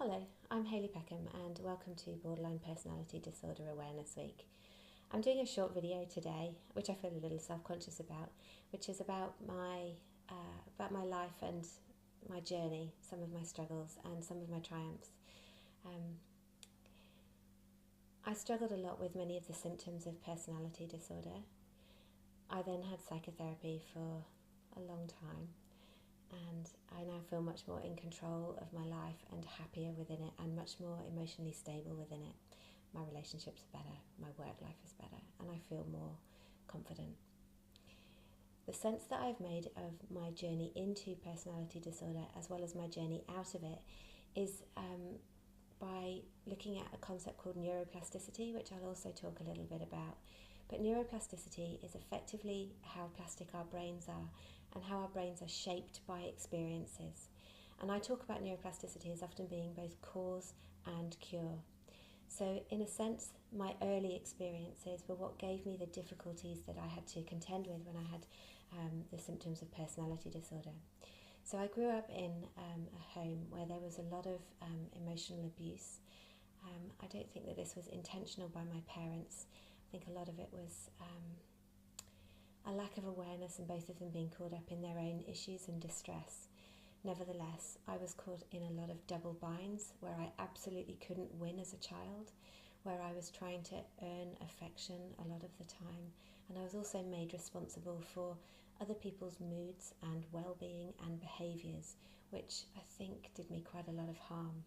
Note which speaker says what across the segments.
Speaker 1: Hello, I'm Hayley Peckham and welcome to Borderline Personality Disorder Awareness Week. I'm doing a short video today, which I feel a little self-conscious about, which is about my life and my journey, some of my struggles and some of my triumphs. I struggled a lot with many of the symptoms of personality disorder. I then had psychotherapy for a long time, and I now feel much more in control of my life and happier within it and much more emotionally stable within it. My relationships are better, my work life is better, and I feel more confident. The sense that I've made of my journey into personality disorder as well as my journey out of it is by looking at a concept called neuroplasticity, which I'll also talk a little bit about. But neuroplasticity is effectively how plastic our brains are and how our brains are shaped by experiences. And I talk about neuroplasticity as often being both cause and cure. So in a sense, my early experiences were what gave me the difficulties that I had to contend with when I had the symptoms of personality disorder. So I grew up in a home where there was a lot of emotional abuse. I don't think that this was intentional by my parents. I think a lot of it was a lack of awareness and both of them being caught up in their own issues and distress. Nevertheless, I was caught in a lot of double binds where I absolutely couldn't win as a child, where I was trying to earn affection a lot of the time, and I was also made responsible for other people's moods and well-being and behaviours, which I think did me quite a lot of harm.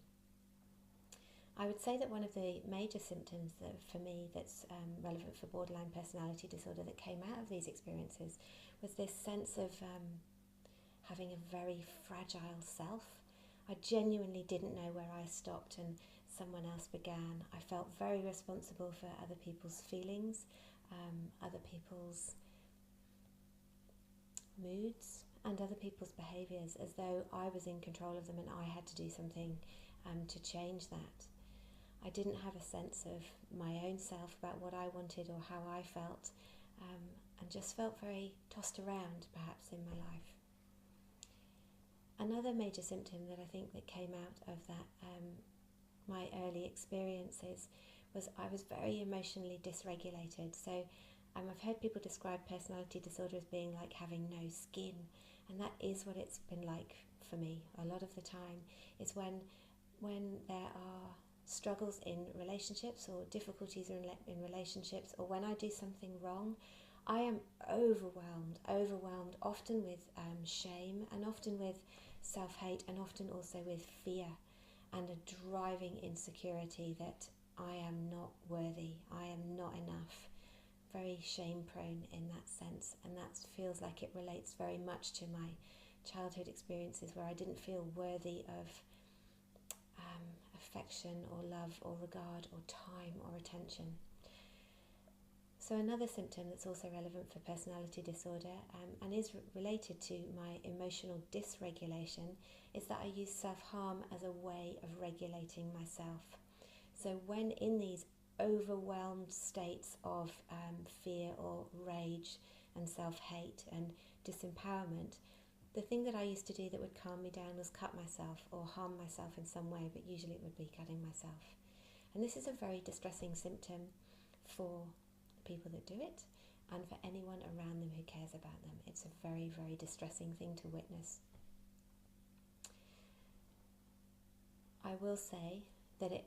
Speaker 1: I would say that one of the major symptoms that for me that's relevant for borderline personality disorder that came out of these experiences was this sense of having a very fragile self. I genuinely didn't know where I stopped and someone else began. I felt very responsible for other people's feelings, other people's moods and other people's behaviours, as though I was in control of them and I had to do something to change that. I didn't have a sense of my own self about what I wanted or how I felt, and just felt very tossed around perhaps in my life. Another major symptom that I think that came out of that, my early experiences, was I was very emotionally dysregulated. So I've heard people describe personality disorder as being like having no skin, and that is what it's been like for me a lot of the time. Is when there are struggles in relationships or difficulties in relationships, or when I do something wrong, I am overwhelmed, often with shame and often with self-hate and often also with fear and a driving insecurity that I am not worthy, I am not enough, very shame prone in that sense, and that feels like it relates very much to my childhood experiences where I didn't feel worthy of affection or love or regard or time or attention. So another symptom that's also relevant for personality disorder and is related to my emotional dysregulation is that I use self-harm as a way of regulating myself. So when in these overwhelmed states of fear or rage and self-hate and disempowerment, the thing that I used to do that would calm me down was cut myself or harm myself in some way, but usually it would be cutting myself. And this is a very distressing symptom for people that do it and for anyone around them who cares about them. It's a very, very distressing thing to witness. I will say that it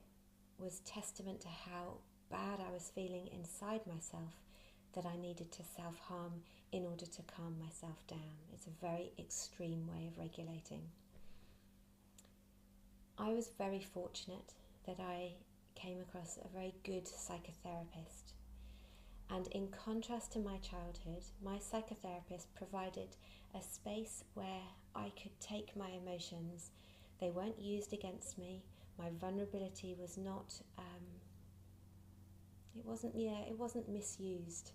Speaker 1: was testament to how bad I was feeling inside myself that I needed to self-harm in order to calm myself down. It's a very extreme way of regulating. I was very fortunate that I came across a very good psychotherapist. And in contrast to my childhood, my psychotherapist provided a space where I could take my emotions. They weren't used against me. My vulnerability was not, it wasn't misused.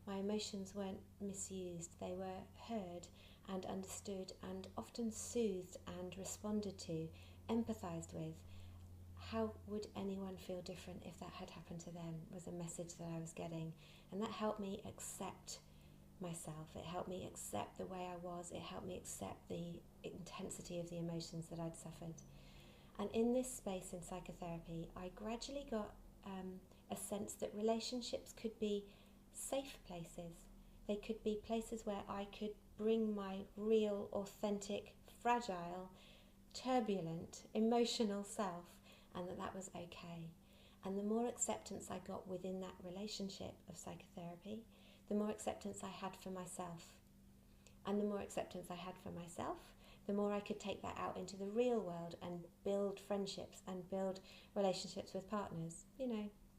Speaker 1: My emotions weren't misused. They were heard and understood and often soothed and responded to, empathized with. How would anyone feel different if that had happened to them, was a message that I was getting. And that helped me accept myself. It helped me accept the way I was. It helped me accept the intensity of the emotions that I'd suffered. And in this space in psychotherapy, I gradually got a sense that relationships could be safe places. They could be places where I could bring my real, authentic, fragile, turbulent, emotional self, and that was okay. And the more acceptance I got within that relationship of psychotherapy, the more acceptance I had for myself. And the more acceptance I had for myself, the more I could take that out into the real world and build friendships and build relationships with partners,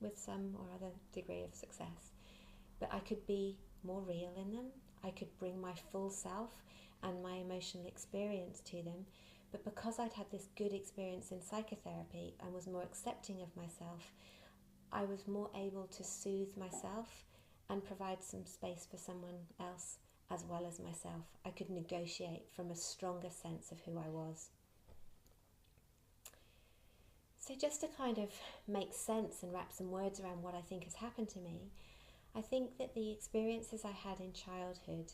Speaker 1: with some or other degree of success. But I could be more real in them. I could bring my full self and my emotional experience to them. But because I'd had this good experience in psychotherapy and was more accepting of myself, I was more able to soothe myself and provide some space for someone else as well as myself. I could negotiate from a stronger sense of who I was. So just to kind of make sense and wrap some words around what I think has happened to me, I think that the experiences I had in childhood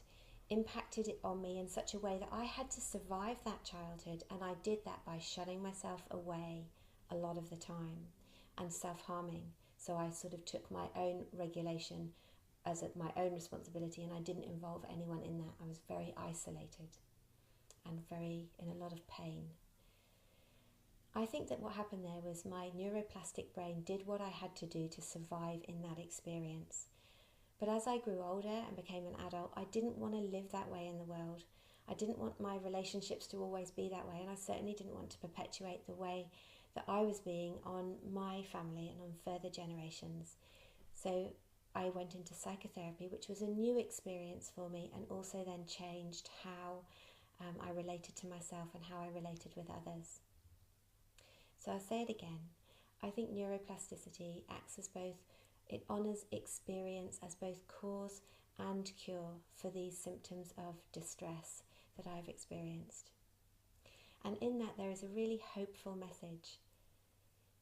Speaker 1: impacted it on me in such a way that I had to survive that childhood, and I did that by shutting myself away a lot of the time and self-harming. So I sort of took my own regulation as my own responsibility, and I didn't involve anyone in that. I was very isolated and in a lot of pain. I think that what happened there was my neuroplastic brain did what I had to do to survive in that experience. But as I grew older and became an adult, I didn't want to live that way in the world. I didn't want my relationships to always be that way, and I certainly didn't want to perpetuate the way that I was being on my family and on further generations. So I went into psychotherapy, which was a new experience for me, and also then changed how I related to myself and how I related with others. So I'll say it again. I think neuroplasticity acts as both, it honours experience as both cause and cure for these symptoms of distress that I've experienced. And in that there is a really hopeful message.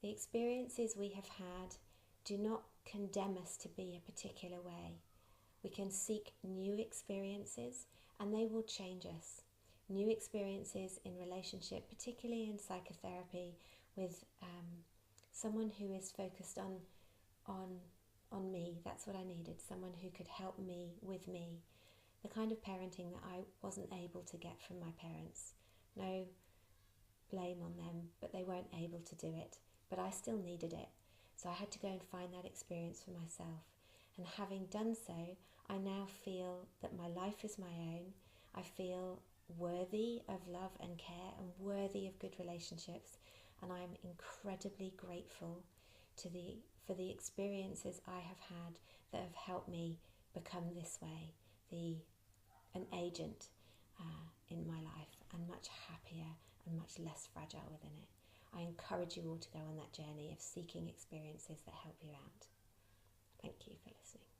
Speaker 1: The experiences we have had do not condemn us to be a particular way. We can seek new experiences and they will change us. New experiences in relationship, particularly in psychotherapy, with someone who is focused on me. That's what I needed, someone who could help me with me. The kind of parenting that I wasn't able to get from my parents. No blame on them, but they weren't able to do it. But I still needed it. So I had to go and find that experience for myself. And having done so, I now feel that my life is my own. I feel worthy of love and care and worthy of good relationships. And I'm incredibly grateful for the experiences I have had that have helped me become this way, an agent in my life, and much happier and much less fragile within it. I encourage you all to go on that journey of seeking experiences that help you out. Thank you for listening.